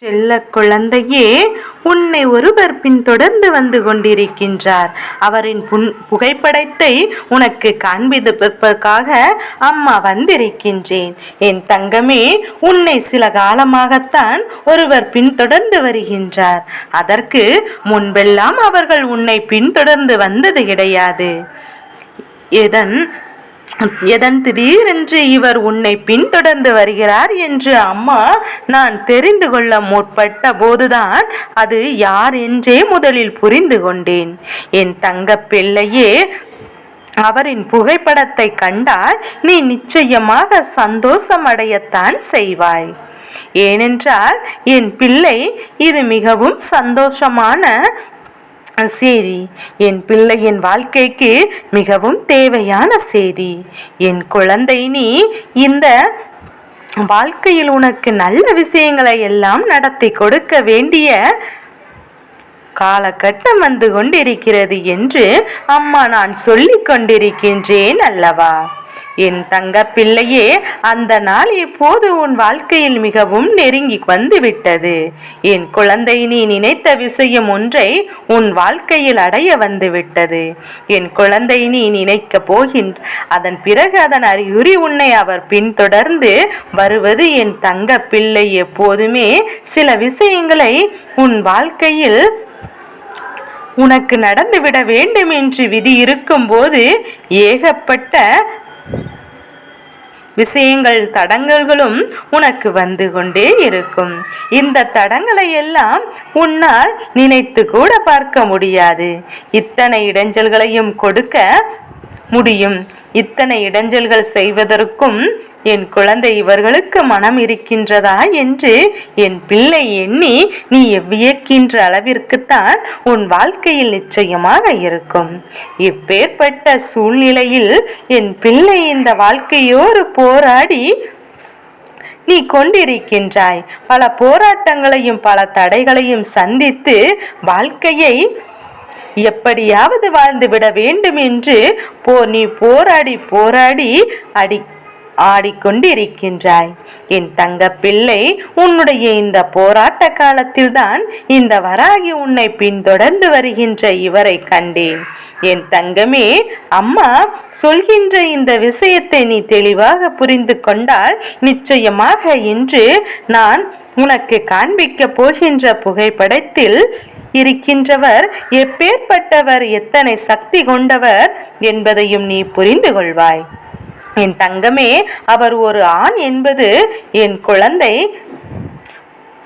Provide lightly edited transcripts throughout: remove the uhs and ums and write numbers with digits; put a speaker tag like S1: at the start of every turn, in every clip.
S1: செல்ல குழந்தையே, உன்னை ஒருவர் பின்தொடர்ந்து வந்து கொண்டிருக்கின்றார். அவரின் புகைப்படத்தை உனக்கு காண்பிப்பதற்காக அம்மா வந்திருக்கின்றேன். என் தங்கமே, உன்னை சில காலமாகத்தான் ஒருவர் பின்தொடர்ந்து வருகின்றார். அதற்கு முன்பெல்லாம் அவர்கள் உன்னை பின்தொடர்ந்து வந்தது கிடையாது. எதன் திடீரென்று இவர் உன்னை பின்தொடர்ந்து வருகிறார் என்று அம்மா நான் தெரிந்து கொள்ள முற்பட்ட போதுதான் அது யார் என்றே முதலில் புரிந்து கொண்டேன். என் தங்க பிள்ளையே, அவரின் புகைப்படத்தை கண்டால் நீ நிச்சயமாக சந்தோஷமடையத்தான் செய்வாய். ஏனென்றால் என் பிள்ளை, இது மிகவும் சந்தோஷமான சேரி. என் பிள்ளையின் வாழ்க்கைக்கு மிகவும் தேவையான சேரி. என் குழந்தை, நீ இந்த வாழ்க்கையில் உனக்கு நல்ல விஷயங்களை எல்லாம் நடத்தி கொடுக்க வேண்டிய காலகட்டம் வந்து கொண்டிருக்கிறது என்று அம்மா நான் சொல்லிக் கொண்டிருக்கின்றேன் அல்லவா? என் தங்க பிள்ளையே, அந்த நாள் இப்போது உன் வாழ்க்கையில் மிகவும் நெருங்கி வந்து விட்டது. என் குழந்தை, நீ நினைத்த விஷயம் ஒன்றை உன் வாழ்க்கையில் அடைய வந்து விட்டது. என் குழந்தை, நீ நினைக்க அதன் பிறகு அதன் அறிகுறி உன்னை அவர் பின்தொடர்ந்து வருவது. என் தங்க பிள்ளை, எப்போதுமே சில விஷயங்களை உன் வாழ்க்கையில் உனக்கு நடந்துவிட வேண்டும் என்று விதி இருக்கும் போது ஏகப்பட்ட விஷயங்கள், தடங்கல்களும் உனக்கு வந்து கொண்டே இருக்கும். இந்த தடங்களை எல்லாம் உன்னால் நினைத்து கூட பார்க்க முடியாது. இத்தனை இடைஞ்சல்களையும் கொடுக்க முடியும். இத்தனை இடைஞ்சல்கள் செய்வதற்கும் என் குழந்தை இவர்களுக்கு மனம் இருக்கின்றதா என்று என் பிள்ளை எண்ணி நீ வியக்கின்ற அளவிற்குத்தான் உன் வாழ்க்கையில் நிச்சயமாக இருக்கும். இப்பேற்பட்ட சூழ்நிலையில் என் பிள்ளை இந்த வாழ்க்கையோடு போராடி நீ கொண்டிருக்கின்றாய். பல போராட்டங்களையும் பல தடைகளையும் சந்தித்து வாழ்க்கையை எப்படியாவது வாழ்ந்துவிட வேண்டும் என்று நீ போராடி ஆடிக்கொண்டிருக்கின்றாய். என் தங்க பிள்ளை, உன்னுடைய இந்த போராட்ட காலத்தில் தான் இந்த வராகி உன்னை பின்தொடர்ந்து வருகின்ற இவரை கண்டேன். என் தங்கமே, அம்மா சொல்கின்ற இந்த விஷயத்தை நீ தெளிவாக புரிந்து கொண்டால் நிச்சயமாக இன்று நான் உனக்கு காண்பிக்க போகின்ற புகைப்படத்தில் இருக்கின்றவர் எப்பேற்பட்டவர், எத்தனை சக்தி கொண்டவர் என்பதையும் நீ புரிந்து கொள்வாய். என் தங்கமே, அவர் ஒரு ஆண் என்பது என் குழந்தை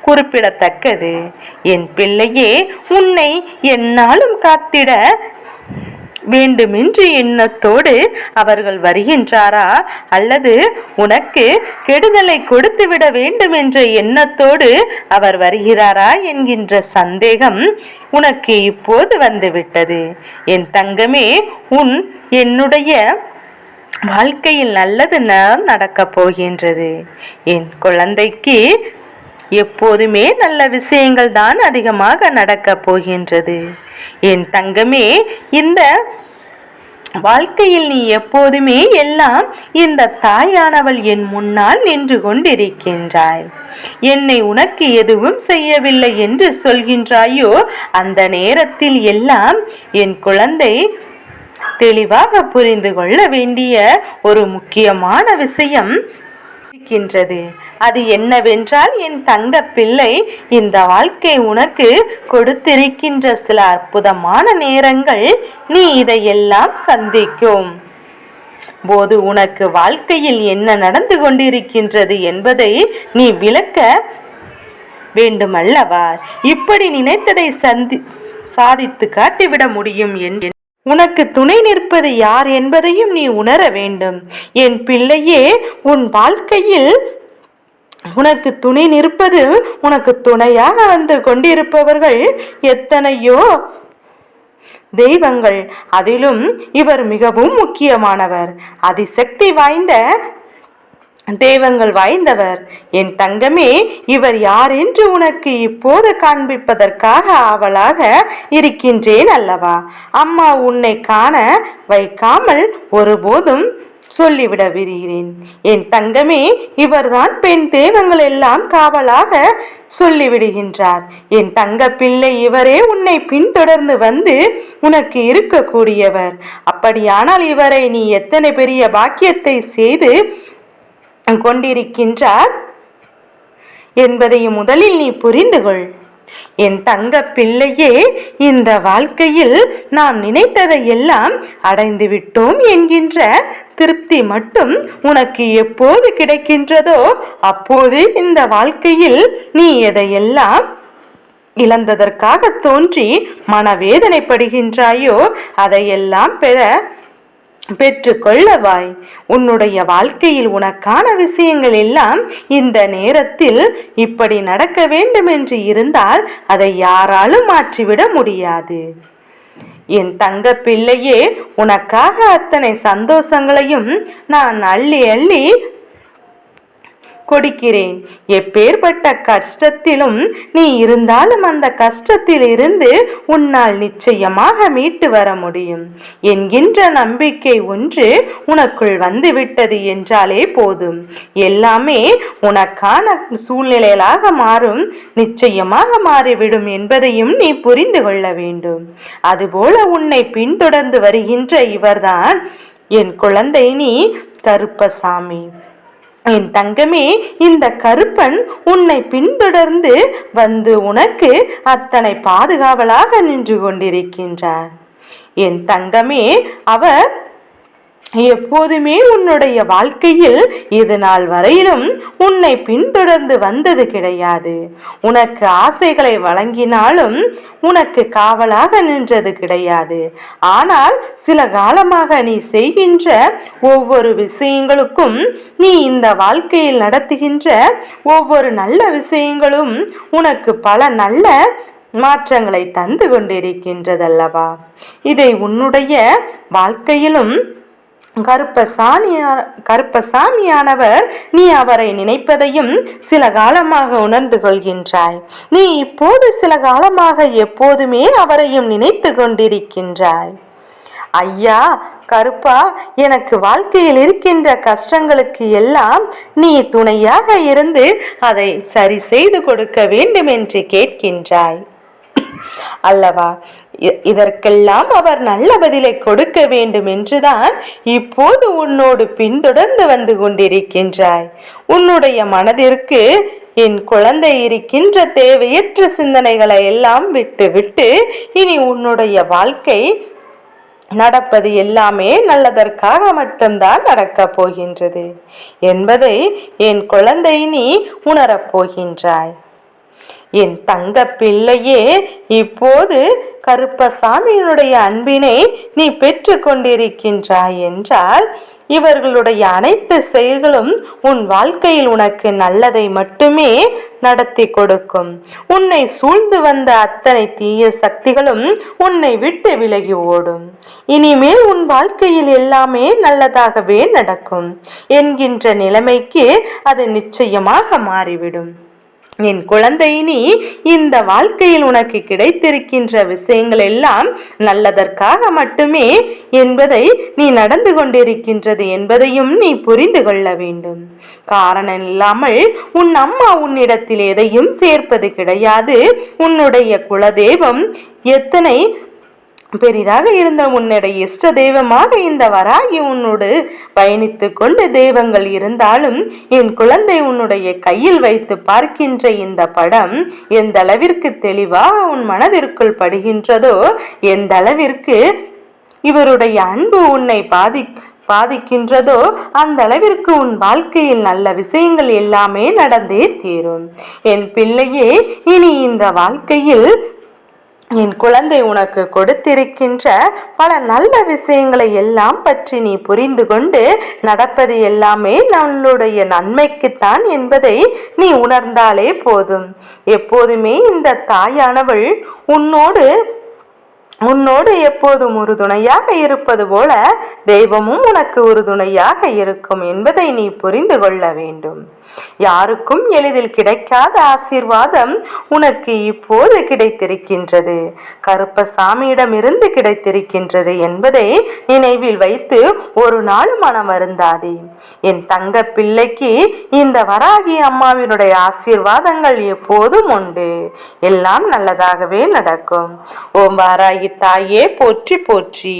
S1: குறிப்பிடத்தக்கது. என் பிள்ளையே, உன்னை என்னாலும் காத்திட வேண்டுமென்று எண்ணத்தோடு அவர்கள் வருகின்றாரா, அல்லது உனக்கு கெடுதலை கொடுத்துவிட வேண்டும் என்ற எண்ணத்தோடு அவர் வருகிறாரா என்கின்ற சந்தேகம் உனக்கு இப்போது வந்துவிட்டது. என் தங்கமே, என்னுடைய வாழ்க்கையில் நல்லது நடக்கப் போகின்றது. என் குழந்தைக்கு எப்போதுமே நல்ல விஷயங்கள் தான் அதிகமாக நடக்கப் போகின்றது. என் தங்கமே, இந்த வாழ்க்கையில் நீ எப்போதுமே எல்லாம் இந்த தாயானவள் என் முன்னால் நின்று கொண்டிருக்கின்றாய். என்னை உனக்கு எதுவும் செய்யவில்லை என்று சொல்கின்றாயோ, அந்த நேரத்தில் எல்லாம் என் குழந்தை தெளிவாக புரிந்து கொள்ள வேண்டிய ஒரு முக்கியமான விஷயம் இருக்கின்றது. அது என்னவென்றால், என் தங்க பிள்ளை, இந்த வாழ்க்கை உனக்கு கொடுத்திருக்கின்ற சில அற்புதமான நேரங்கள் நீ இதையெல்லாம் சந்திக்கும் போது உனக்கு வாழ்க்கையில் என்ன நடந்து கொண்டிருக்கின்றது என்பதை நீ விளக்க வேண்டுமல்லவா? இப்படி நினைத்ததை சாதித்து காட்டிவிட முடியும் என்று உனக்கு துணை நிற்பது யார் என்பதையும் நீ உணர வேண்டும். என் பிள்ளையே, உன் வாழ்க்கையில் உனக்கு துணை நிற்பது, உனக்கு துணையாக வந்து கொண்டிருப்பவர்கள் எத்தனையோ தெய்வங்கள். அதிலும் இவர் மிகவும் முக்கியமானவர், அதிசக்தி வாய்ந்த தெய்வங்கள் வாய்ந்தவர். என் தங்கமே, இவர் யார் என்று உனக்கு இப்போது காண்பிப்பதற்காக ஆவலாக இருக்கின்றேன் அல்லவா? அம்மா உன்னை காண வைக்காமல் ஒருபோதும் சொல்லிவிட விருகிறேன். என் தங்கமே, இவர்தான் பெண் தெய்வங்கள் எல்லாம் காவலாக சொல்லிவிடுகின்றார். என் தங்க பிள்ளை, இவரே உன்னை பின்தொடர்ந்து வந்து உனக்கு இருக்கக்கூடியவர். அப்படியானால் இவரை நீ எத்தனை பெரிய பாக்கியத்தை செய்து கொண்டிருக்கின்றார் என்பதையும் முதலில் நீ புரிந்து கொள். என் தங்க பிள்ளையே, இந்த வாழ்க்கையில் நாம் நினைத்ததை எல்லாம் அடைந்து விட்டோம் என்கின்ற திருப்தி மட்டும் உனக்கு எப்போது கிடைக்கின்றதோ அப்போது இந்த வாழ்க்கையில் நீ எதையெல்லாம் இழந்ததற்காக தோன்றி மனவேதனைப்படுகின்றாயோ அதையெல்லாம் பெற்றுக்கொள்ளவாய். உன்னுடைய வாழ்க்கையில் உனக்கான விஷயங்கள் எல்லாம் இந்த நேரத்தில் இப்படி நடக்க வேண்டும் என்று இருந்தால் அதை யாராலும் மாற்றிவிட முடியாது. என் தங்க பிள்ளையே, உனக்காக அத்தனை சந்தோஷங்களையும் நான் அள்ளி அள்ளி கொடுக்கிறேன். எப்பேற்பட்ட கஷ்டத்திலும் நீ இருந்தாலும் அந்த கஷ்டத்தில் இருந்து உன்னால் நிச்சயமாக மீட்டு வர முடியும் என்கின்ற நம்பிக்கை ஒன்று உனக்குள் வந்துவிட்டது என்றாலே போதும். எல்லாமே உனக்கான சூழ்நிலைகளாக மாறும், நிச்சயமாக மாறிவிடும் என்பதையும் நீ புரிந்து கொள்ள வேண்டும். அதுபோல உன்னை பின்தொடர்ந்து வருகின்ற இவர்தான் என் குழந்தை நீ கருப்பசாமி. என் தங்கமே, இந்த கருப்பன் உன்னை பின்தொடர்ந்து வந்து உனக்கு அத்தனை பாதுகாவலாக நின்று கொண்டிருக்கின்றார். என் தங்கமே, அவர் எப்போதுமே உன்னுடைய வாழ்க்கையில் இது நாள் வரையிலும் உன்னை பின்தொடர்ந்து வந்தது கிடையாது. உனக்கு ஆசைகளை வழங்கினாலும் உனக்கு காவலாக நின்றது கிடையாது. ஆனால் சில காலமாக நீ செய்கின்ற ஒவ்வொரு விஷயங்களுக்கும், நீ இந்த வாழ்க்கையில் நடத்துகின்ற ஒவ்வொரு நல்ல விஷயங்களும் உனக்கு பல நல்ல மாற்றங்களை தந்து கொண்டிருக்கின்றதல்லவா? இதை உன்னுடைய வாழ்க்கையிலும் கருப்பசாமியானவர் நீ அவரை நினைப்பதையும் சில காலமாக உணர்ந்து கொள்கின்றாய். நீ இப்போது சில காலமாக எப்போதுமே அவரையும் நினைத்து கொண்டிருக்கின்றாய். ஐயா கருப்பா, எனக்கு வாழ்க்கையில் இருக்கின்ற கஷ்டங்களுக்கு எல்லாம் நீ துணையாக இருந்து அதை சரி செய்து கொடுக்க வேண்டும் என்று கேட்கின்றாய் அல்லவா? இதற்கெல்லாம் அவர் நல்ல பதிலை கொடுக்க வேண்டும் என்றுதான் இப்போது உன்னோடு பின்தொடர்ந்து வந்து கொண்டிருக்கின்றாய். உன்னுடைய மனதிற்கு என் குழந்தை இருக்கின்ற தேவையற்ற சிந்தனைகளை எல்லாம் விட்டு இனி உன்னுடைய வாழ்க்கை நடப்பது எல்லாமே நல்லதற்காக மட்டும்தான் நடக்கப் போகின்றது என்பதை என் குழந்தை நீ உணரப் போகின்றாய். என் தங்க பிள்ளையே, இப்போது கருப்பசாமியினுடைய அன்பினை நீ பெற்று கொண்டிருக்கின்றாய் என்றால் இவர்களுடைய அனைத்து செயல்களும் உன் வாழ்க்கையில் உனக்கு நல்லதை மட்டுமே நடத்தி கொடுக்கும். உன்னை சூழ்ந்து வந்த அத்தனை தீய சக்திகளும் உன்னை விட்டு விலகி ஓடும். இனிமேல் உன் வாழ்க்கையில் எல்லாமே நல்லதாகவே நடக்கும் என்கின்ற நிலைமைக்கு அது நிச்சயமாக மாறிவிடும். என் குழந்தை நீ இந்த வாழ்க்கையில் உனக்கு கிடைத்திருக்கின்ற விஷயங்கள் எல்லாம் நல்லதற்காக மட்டுமே என்பதை நீ நடந்து கொண்டிருக்கின்றது என்பதையும் நீ புரிந்து கொள்ள வேண்டும். காரணம் இல்லாமல் உன் அம்மா உன்னிடத்தில் எதையும் சேர்ப்பது கிடையாது. உன்னுடைய குலதெய்வம் எத்தனை பெரிதாக இருந்த உன்னுடைய இஷ்ட தெய்வமாக இந்த வராகி உன்னோடு பயணித்து கொண்டு தெய்வங்கள் இருந்தாலும் என் குழந்தை உன்னுடைய கையில் வைத்து பார்க்கின்ற இந்த படம் எந்த அளவிற்கு தெளிவாக உன் மனதிற்குள் படுகின்றதோ, எந்த அளவிற்கு இவருடைய அன்பு உன்னை பாதிக்கின்றதோ அந்த அளவிற்கு உன் வாழ்க்கையில் நல்ல விஷயங்கள் எல்லாமே நடந்தே தீரும். என் பிள்ளையே, இனி இந்த வாழ்க்கையில் என் குழந்தை உனக்கு கொடுத்திருக்கின்ற பல நல்ல விஷயங்களை எல்லாம் பற்றி நீ புரிந்து கொண்டு நடப்பது எல்லாமே நம்மளுடைய நன்மைக்குத்தான் என்பதை நீ உணர்ந்தாலே போதும். எப்போதுமே இந்த தாயானவள் உன்னோடு உன்னோடு எப்போதும் ஒரு துணையாக இருப்பது போல தெய்வமும் உனக்கு ஒரு துணையாக இருக்கும் என்பதை நீ புரிந்து கொள்ள வேண்டும். யாருக்கும் எளிதில் கிடைக்காத ஆசீர்வாதம் உனக்கு இப்போது கிடைத்திருக்கின்றது. கருப்பசாமியிடமிருந்து கிடைத்திருக்கின்றது என்பதை நினைவில் வைத்து ஒரு நாள் மனம் வருந்தாதே. என் தங்க பிள்ளைக்கு இந்த வராகி அம்மாவினுடைய ஆசீர்வாதங்கள் எப்போதும் உண்டு. எல்லாம் நல்லதாகவே நடக்கும். ஓம் வாராகி தாயே போற்றி போற்றி.